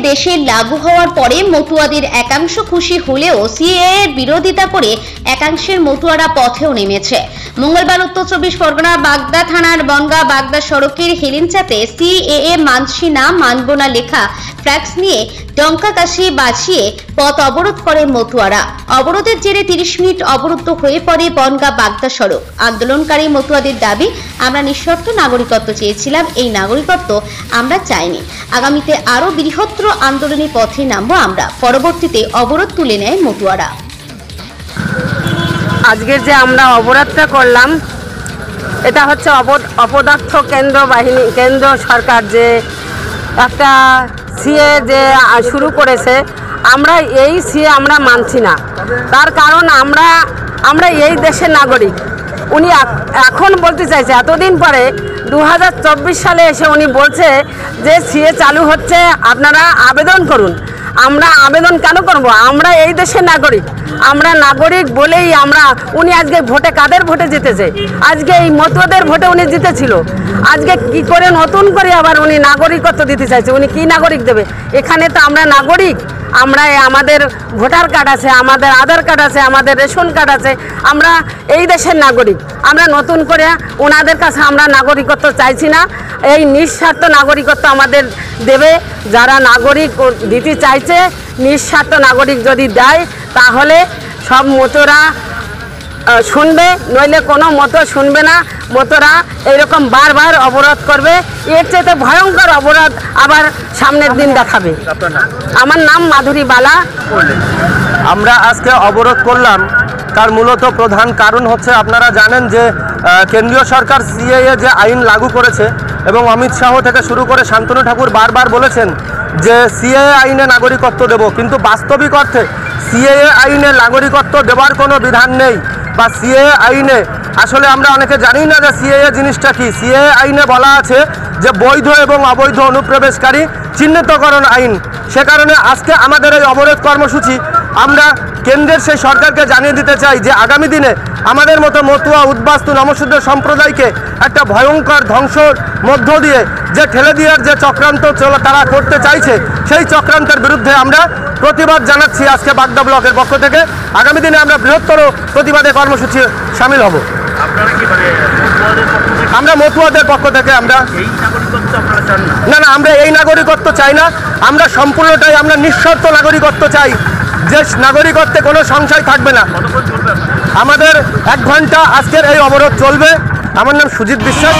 দেশে লাগু হওয়ার পরে মতুয়াদের একাংশ খুশি হলেও সিএএ এর বিরোধিতা করে একাংশের মতুয়ারা পথেও নেমেছে। মঙ্গলবার উত্তর 24 পরগনা বাগদা থানার বনগাঁ বাগদা সড়কের হেলেঞ্চাতে সিএএ মানছি না মানব না লেখা ফ্ল্যাক্স নিয়ে ডঙ্কা কাশি বাজিয়ে পথ অবরোধ করে মতুয়ারা। অবরোধের জেরে 30 মিনিট অবরুদ্ধ হয়ে পড়ে বনগাঁ বাগদা সড়ক। আন্দোলনকারী মতুয়াদের দাবি, আমরা নিঃশর্ত নাগরিকত্ব চেয়েছিলাম, এই নাগরিকত্ব আমরা চাইনি। আগামীতে আরো বৃহত্তর আন্দোলনের পথে নামবো আমরা। পরবর্তীতে অবরোধ তুলে নেয় মতুয়ারা। আজকের যে আমরা অবরোধটা করলাম, এটা হচ্ছে অপদার্থ কেন্দ্র সরকার যে একটা সিএ যে শুরু করেছে, আমরা এই সিএ আমরা মানছি না। তার কারণ আমরা এই দেশের নাগরিক। উনি এখন বলতে চাইছে, এতদিন পরে 2024 সালে এসে উনি বলছে যে সিএ চালু হচ্ছে, আপনারা আবেদন করুন। আমরা আবেদন কেন করব? আমরা এই দেশের নাগরিক। আমরা নাগরিক বলেই উনি আজকে ভোটে কাদের ভোটে জিতেছে? আজকে এই মতুয়াদের ভোটে উনি জিতেছিল। আজকে কি করে নতুন করে আবার উনি নাগরিকত্ব দিতে চাইছে? উনি কি নাগরিক দেবে? এখানে তো আমরা নাগরিক। আমাদের ভোটার কার্ড আছে, আমাদের আধার কার্ড আছে, আমাদের রেশন কার্ড আছে। আমরা এই দেশের নাগরিক। আমরা নতুন করে ওনাদের কাছে আমরা নাগরিকত্ব চাইছি না। এই নিঃস্বার্থ নাগরিকত্ব আমাদের দেবে। যারা নাগরিক দিতে চাইছে, নিঃস্বার্থ নাগরিক যদি দেয়, তাহলে সব মতোরা শুনবে, নইলে কোনো মতো শুনবে না। মতোরা এইরকম বারবার অবরোধ করবে। এর চেয়ে ভয়ঙ্কর অবরোধ আবার সামনের দিন দেখাবে। আমার নাম মাধুরী বালা। আমরা আজকে অবরোধ করলাম, তার মূলত প্রধান কারণ হচ্ছে, আপনারা জানেন যে কেন্দ্রীয় সরকার সিএএ যে আইন লাগু করেছে এবং অমিত শাহ থেকে শুরু করে শান্তনু ঠাকুর বারবার বলেছেন যে সিএএ আইনে নাগরিকত্ব দেব, কিন্তু বাস্তবিক অর্থে সিএএ আইনে নাগরিকত্ব দেওয়ার কোনো বিধান নেই। বা সিএএ আইনে আসলে আমরা অনেকে জানি না যে সিএএ জিনিসটা কি। সিএএ আইনে বলা আছে যে বৈধ এবং অবৈধ অনুপ্রবেশকারী চিহ্নিতকরণ আইন। সে কারণে আজকে আমাদের এই অবরোধ কর্মসূচি, আমরা কেন্দ্রের সেই সরকারকে জানিয়ে দিতে চাই যে আগামী দিনে আমাদের মতো মতুয়া উদ্বাস্তু নমশূদ্র সম্প্রদায়কে একটা ভয়ঙ্কর ধ্বংসর মধ্য দিয়ে যে ঠেলে দেওয়ার যে চক্রান্ত তারা করতে চাইছে, সেই চক্রান্তের বিরুদ্ধে আমরা প্রতিবাদ জানাচ্ছি আজকে বাগদা ব্লকের পক্ষ থেকে। আগামী দিনে আমরা বৃহত্তর প্রতিবাদে কর্মসূচি সামিল হব। আমরা মতুয়াদের পক্ষ থেকে আমরা না, আমরা এই নাগরিকত্ব চাই না। আমরা সম্পূর্ণটাই আমরা নিঃশর্ত নাগরিকত্ব চাই, যে নাগরিকত্বে কোনো সংশয় থাকবে না। আমাদের 1 ঘন্টা আজকের এই অবরোধ চলবে। আমার নাম সুজিত বিশ্বাস।